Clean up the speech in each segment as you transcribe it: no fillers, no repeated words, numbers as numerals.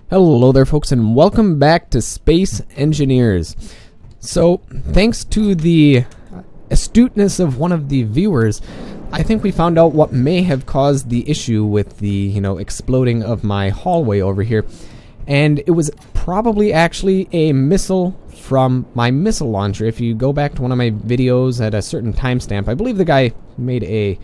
Hello there folks, and welcome back to Space Engineers. So, thanks to the astuteness of one of the viewers, I think we found out what may have caused the issue with the, exploding of my hallway over here. And it was probably actually a missile from my missile launcher. If you go back to one of my videos at a certain timestamp, I believe the guy made a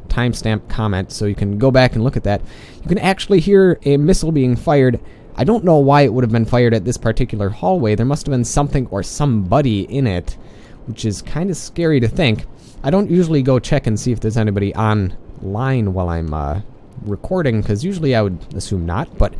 timestamp comment, so you can go back and look at that. You can actually hear a missile being fired. I don't know why it would have been fired at this particular hallway. There must have been something or somebody in it, which is kind of scary to think. I don't usually go check and see if there's anybody online while I'm recording, because usually I would assume not, but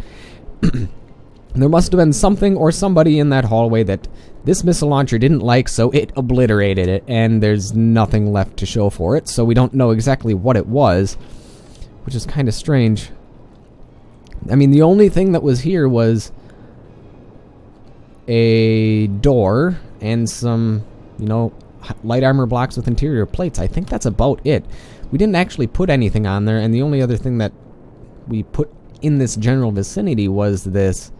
there must have been something or somebody in that hallway that this missile launcher didn't like, so it obliterated it, and there's nothing left to show for it, so we don't know exactly what it was, which is kind of strange. I mean, the only thing that was here was a door and some, light armor blocks with interior plates. I think that's about it. We didn't actually put anything on there, and the only other thing that we put in this general vicinity was this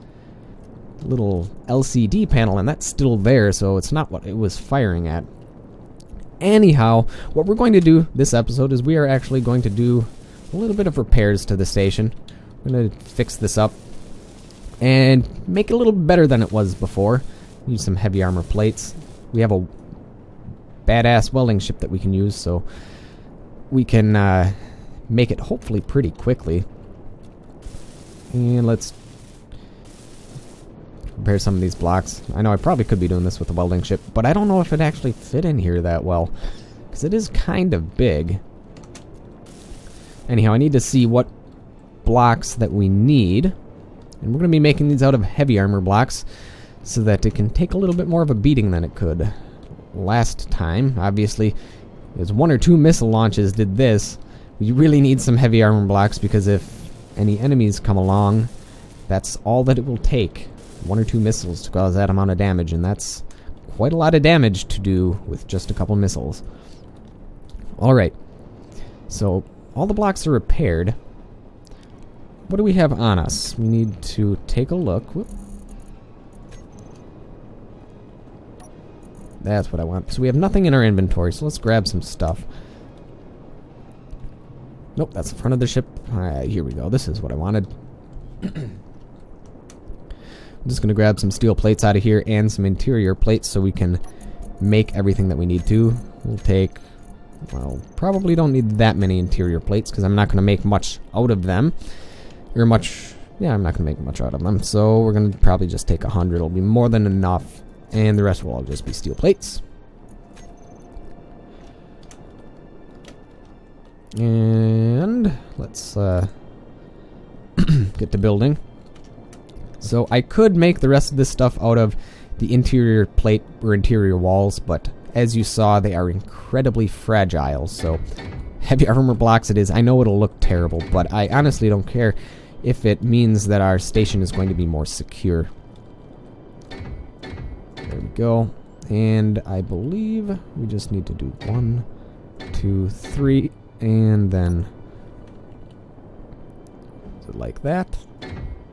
little LCD panel, and that's still there, so it's not what it was firing at. Anyhow, what we're going to do this episode is we are actually going to do a little bit of repairs to the station. I'm going to fix this up and make it a little better than it was before. Use some heavy armor plates. We have a badass welding ship that we can use, so we can make it hopefully pretty quickly. And let's repair some of these blocks. I know I probably could be doing this with a welding ship, but I don't know if it actually fit in here that well, because it is kind of big. Anyhow, I need to see what blocks that we need, and we're going to be making these out of heavy armor blocks so that it can take a little bit more of a beating than it could last time. Obviously, as one or two missile launches did this, we really need some heavy armor blocks, because if any enemies come along, that's all that it will take. One or two missiles to cause that amount of damage, and that's quite a lot of damage to do with just a couple missiles. Alright, so all the blocks are repaired. What do we have on us? We need to take a look. Whoop. That's what I want. So we have nothing in our inventory, so let's grab some stuff. Nope, that's the front of the ship. Here we go. This is what I wanted. I'm just going to grab some steel plates out of here and some interior plates so we can make everything that we need to. We'll take, well, probably don't need that many interior plates because I'm not going to make much out of them. I'm not going to make much out of them, so we're going to probably just take 100. It'll be more than enough, and the rest will all just be steel plates. And let's get to building. So I could make the rest of this stuff out of the interior plate or interior walls, but as you saw, they are incredibly fragile, so heavy armor blocks it is. I know it'll look terrible, but I honestly don't care if it means that our station is going to be more secure. There we go. And I believe we just need to do 1, 2, 3, and then is it like that?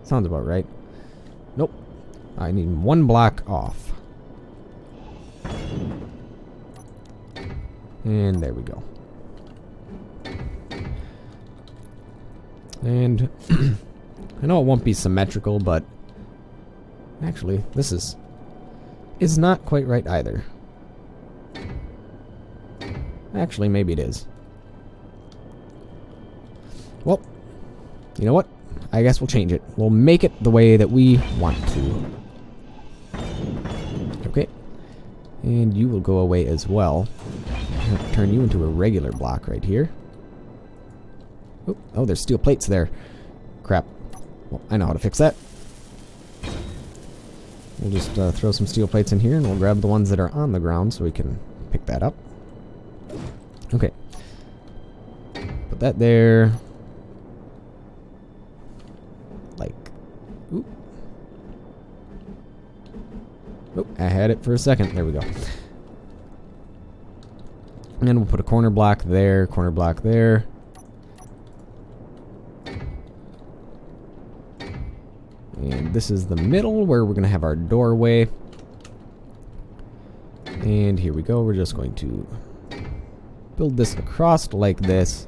Sounds about right. Nope. I need one block off. And there we go. And I know it won't be symmetrical, but actually this is not quite right either. Actually, maybe it is. Well, you know what? I guess we'll change it. We'll make it the way that we want to. Okay. And you will go away as well. I'm going to turn you into a regular block right here. Oh, there's steel plates there. Crap. Well, I know how to fix that. We'll just throw some steel plates in here, and we'll grab the ones that are on the ground so we can pick that up. Okay. Put that there. Like, oop. Oh, I had it for a second. There we go. And then we'll put a corner block there, corner block there. And this is the middle where we're going to have our doorway. And here we go. We're just going to build this across like this.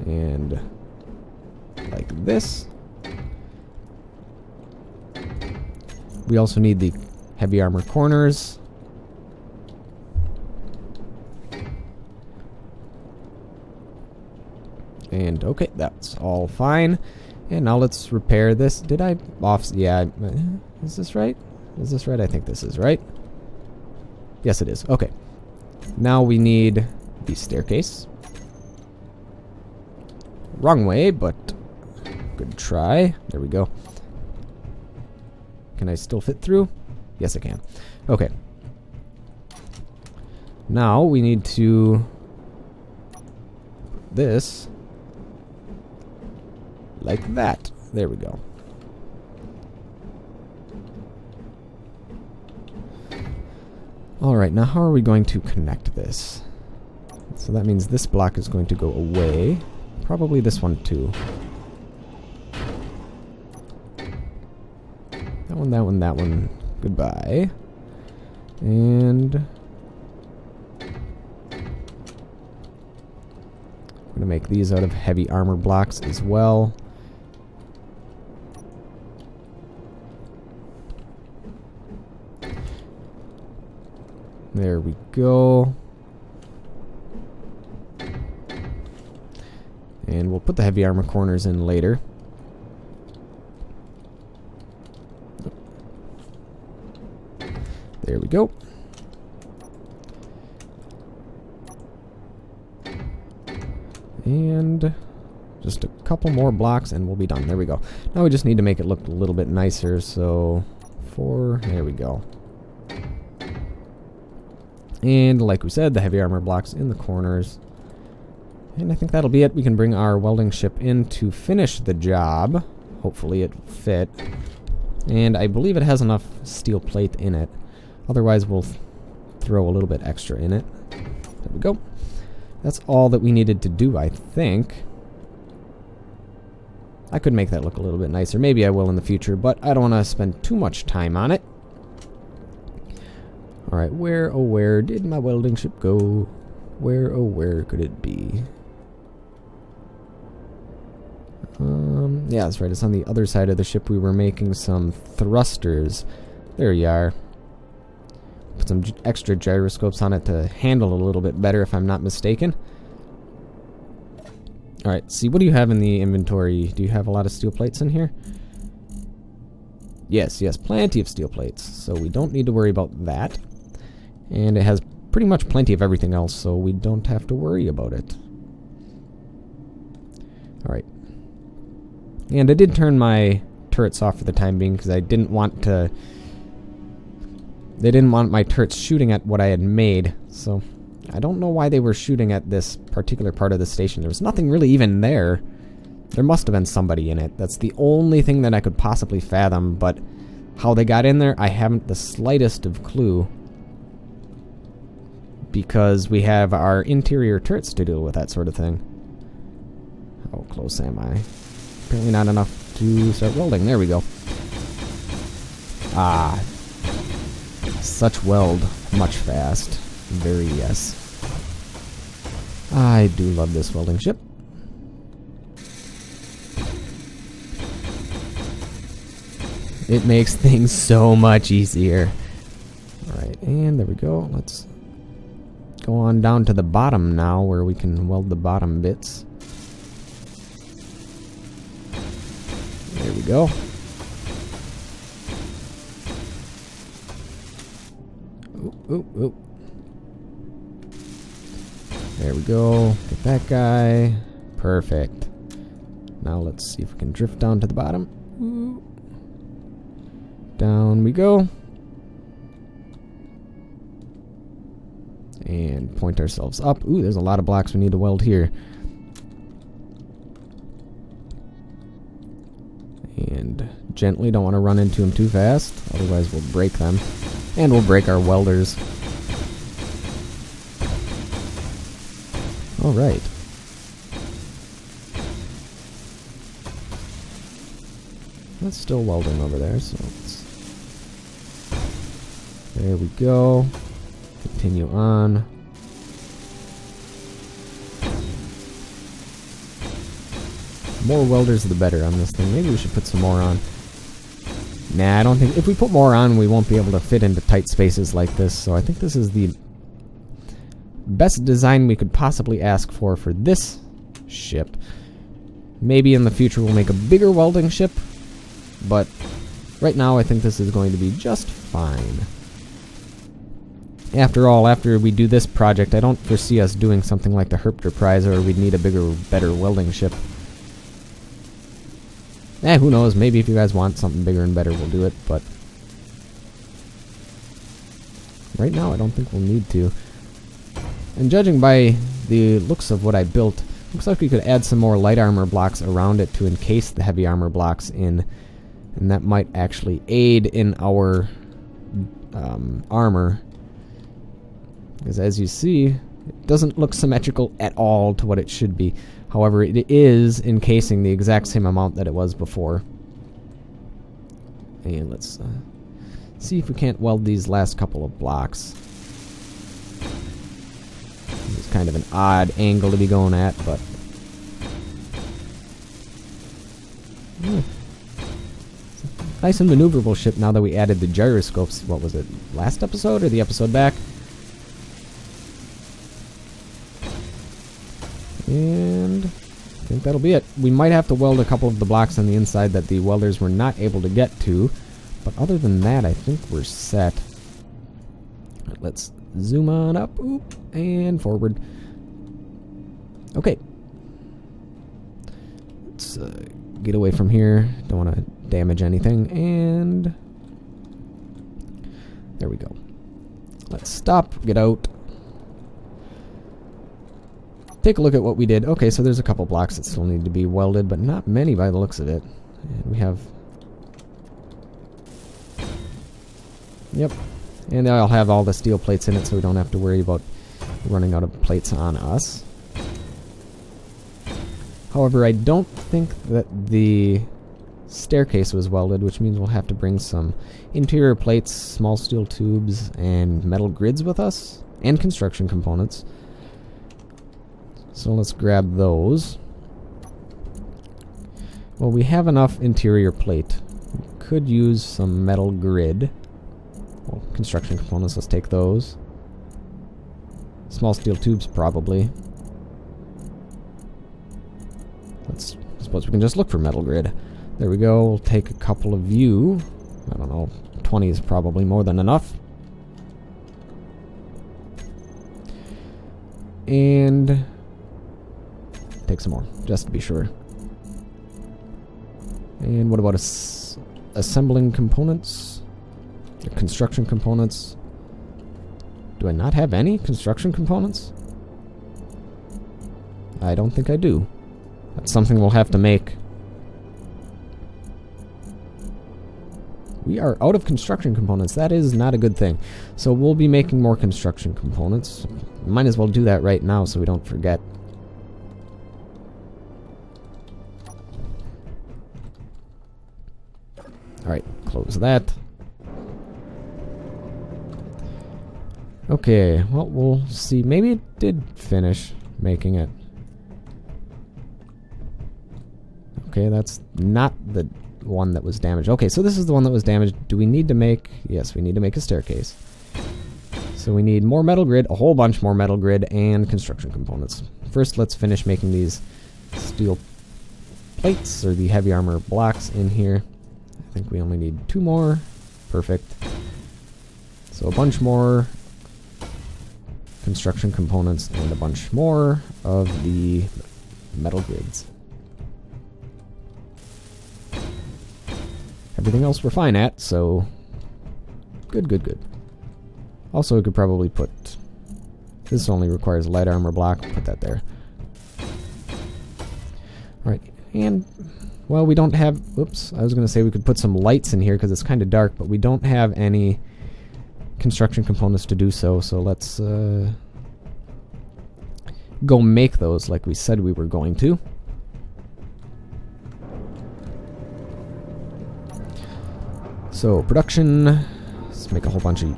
And like this. We also need the heavy armor corners. And okay, that's all fine. And now let's repair this. Did I off? Yeah, is this right? Is this right? I think this is right. Yes, it is. Okay. Now we need the staircase. Wrong way, but good try. There we go. Can I still fit through? Yes, I can. Okay. Now we need to put this like that. There we go. Alright, now how are we going to connect this? So that means this block is going to go away. Probably this one too. That one, that one, that one. Goodbye. And I'm going to make these out of heavy armor blocks as well. There we go. And we'll put the heavy armor corners in later. There we go. And just a couple more blocks and we'll be done. There we go. Now we just need to make it look a little bit nicer. So 4, there we go. And like we said, the heavy armor blocks in the corners. And I think that'll be it. We can bring our welding ship in to finish the job. Hopefully it fit. And I believe it has enough steel plate in it. Otherwise we'll throw a little bit extra in it. There we go. That's all that we needed to do, I think. I could make that look a little bit nicer. Maybe I will in the future, but I don't want to spend too much time on it. Alright, where, oh where did my welding ship go? Where, oh where could it be? Yeah, that's right. It's on the other side of the ship. We were making some thrusters. There you are. Put some extra gyroscopes on it to handle it a little bit better, if I'm not mistaken. Alright, see, what do you have in the inventory? Do you have a lot of steel plates in here? Yes, yes, plenty of steel plates. So we don't need to worry about that. And it has pretty much plenty of everything else, so we don't have to worry about it. Alright. And I did turn my turrets off for the time being because I didn't want to... They didn't want my turrets shooting at what I had made, so I don't know why they were shooting at this particular part of the station. There was nothing really even there. There must have been somebody in it. That's the only thing that I could possibly fathom, but how they got in there, I haven't the slightest of clue. Because we have our interior turrets to deal with that sort of thing. How close am I? Apparently not enough to start welding. There we go. Ah. Such weld. Much fast. Very yes. I do love this welding ship. It makes things so much easier. Alright, and there we go. Let's go on down to the bottom now where we can weld the bottom bits. There we go. Oop, oop, oop. There we go. Get that guy. Perfect. Now let's see if we can drift down to the bottom. Ooh. Down we go. And point ourselves up. Ooh, there's a lot of blocks we need to weld here. And gently, don't want to run into them too fast. Otherwise we'll break them. And we'll break our welders. Alright. That's still welding over there, so let's... There we go. Continue on. More welders the better on this thing. Maybe we should put some more on. Nah, I don't think... If we put more on, we won't be able to fit into tight spaces like this, so I think this is the best design we could possibly ask for this ship. Maybe in the future we'll make a bigger welding ship, but right now I think this is going to be just fine. After all, after we do this project, I don't foresee us doing something like the Herpter Prize, or we'd need a bigger, better welding ship. Who knows, maybe if you guys want something bigger and better, we'll do it, but right now I don't think we'll need to. And judging by the looks of what I built, looks like we could add some more light armor blocks around it to encase the heavy armor blocks in, and that might actually aid in our armor. Because as you see, it doesn't look symmetrical at all to what it should be. However, it is encasing the exact same amount that it was before. And let's see if we can't weld these last couple of blocks. It's kind of an odd angle to be going at, but... Nice and maneuverable ship now that we added the gyroscopes. What was it, last episode or the episode back? And I think that'll be it. We might have to weld a couple of the blocks on the inside that the welders were not able to get to, but other than that, I think we're set. Let's zoom on up, and forward. Okay. Let's get away from here. Don't want to damage anything, and there we go. Let's stop, get out. Take a look at what we did. Okay, so there's a couple blocks that still need to be welded, but not many by the looks of it. And we have... Yep. And they'll have all the steel plates in it, so we don't have to worry about running out of plates on us. However, I don't think that the staircase was welded, which means we'll have to bring some interior plates, small steel tubes, and metal grids with us, and construction components. So let's grab those. Well, we have enough interior plate. We could use some metal grid. Well, construction components, let's take those. Small steel tubes, probably. Let's suppose we can just look for metal grid. There we go. We'll take a couple of you. I don't know, 20 is probably more than enough. And take some more, just to be sure. And what about assembling components? Construction components. Do I not have any construction components? I don't think I do. That's something we'll have to make. We are out of construction components. That is not a good thing. So we'll be making more construction components. Might as well do that right now so we don't forget. Alright, close that. Okay, well, we'll see. Maybe it did finish making it. Okay, that's not the one that was damaged. Okay, so this is the one that was damaged. Do we need to make... Yes, we need to make a staircase. So we need more metal grid, a whole bunch more metal grid, and construction components. First, let's finish making these steel plates, or the heavy armor blocks in here. I think we only need 2 more. Perfect. So a bunch more construction components and a bunch more of the metal grids. Everything else we're fine at, so good, good, good. Also, we could probably put... This only requires a light armor block. Put that there. Alright, and... Well, we don't have... Oops, I was going to say we could put some lights in here because it's kind of dark, but we don't have any construction components to do so, so let's go make those like we said we were going to. So, production. Let's make a whole bunch of...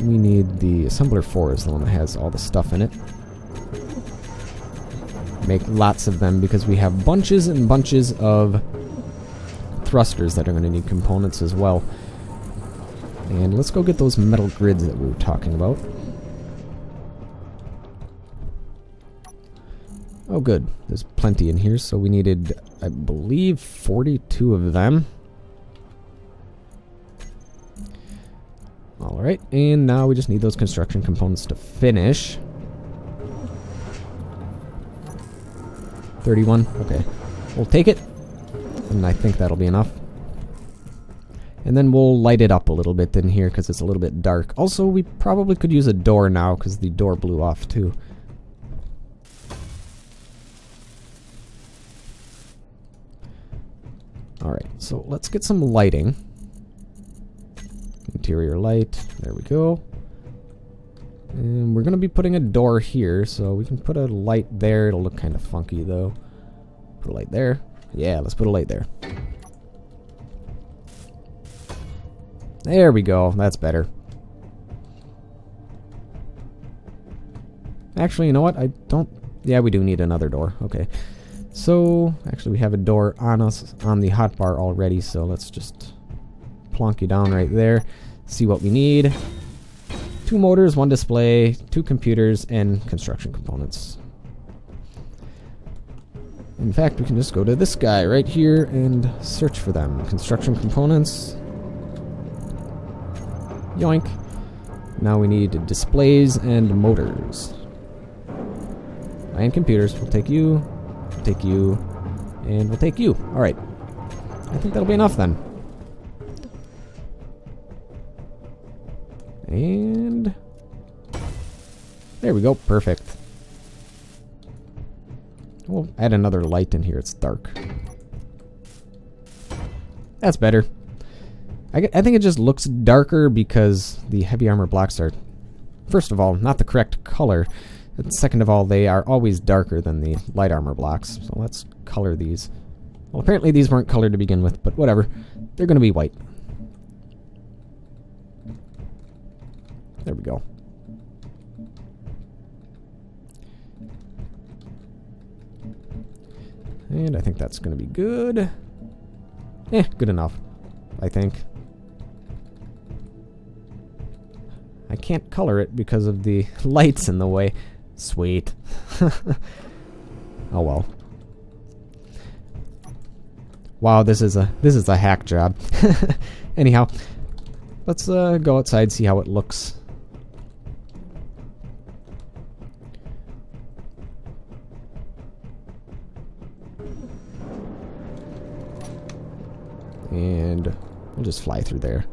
We need the assembler 4 is the one that has all the stuff in it. Make lots of them because we have bunches and bunches of thrusters that are going to need components as well. And let's go get those metal grids that we were talking about. Oh good, there's plenty in here, so we needed, I believe, 42 of them. Alright, and now we just need those construction components to finish. 31, okay. We'll take it, and I think that'll be enough. And then we'll light it up a little bit in here because it's a little bit dark. Also, we probably could use a door now because the door blew off too. Alright, so let's get some lighting. Interior light, there we go. And we're going to be putting a door here, so we can put a light there. It'll look kind of funky though. Put a light there. Yeah, let's put a light there. There we go, that's better. Actually, you know what? I don't... Yeah, we do need another door. Okay. So, actually we have a door on us on the hotbar already, so let's just plonk you down right there. See what we need. 2 motors, 1 display, 2 computers, and construction components. In fact, we can just go to this guy right here and search for them. Construction components. Yoink. Now we need displays and motors. And computers. We'll take you, we'll take you, and we'll take you. Alright. I think that'll be enough then. And there we go. Perfect. We'll add another light in here. It's dark. That's better. I think it just looks darker because the heavy armor blocks are, first of all, not the correct color. And second of all, they are always darker than the light armor blocks. So let's color these. Well, apparently these weren't colored to begin with, but whatever. They're going to be white. There we go. And I think that's going to be good. Good enough, I think. I can't color it because of the lights in the way. Sweet. Oh well. Wow, this is a hack job. Anyhow, let's go outside, see how it looks. And we'll just fly through there.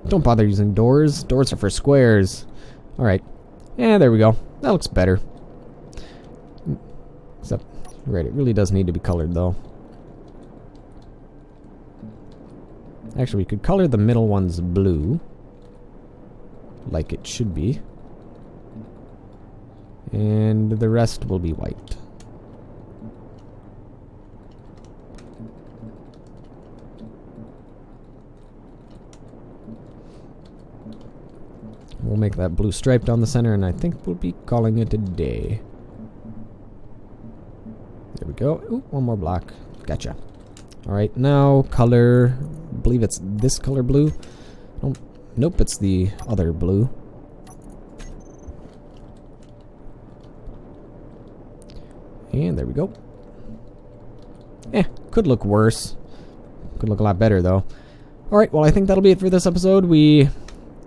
Don't bother using doors. Doors are for squares. Alright. Yeah, there we go. That looks better. Except, right, it really does need to be colored though. Actually, we could color the middle ones blue. Like it should be. And the rest will be white. We'll make that blue stripe down the center, and I think we'll be calling it a day. There we go. Ooh, one more block. Gotcha. Alright, now color... I believe it's this color blue. Oh, nope, it's the other blue. And there we go. Could look worse. Could look a lot better, though. Alright, well, I think that'll be it for this episode. We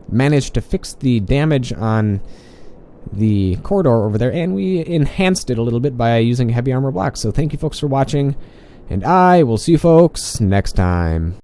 managed to fix the damage on the corridor over there, and we enhanced it a little bit by using heavy armor blocks. So thank you folks for watching, and I will see you folks next time.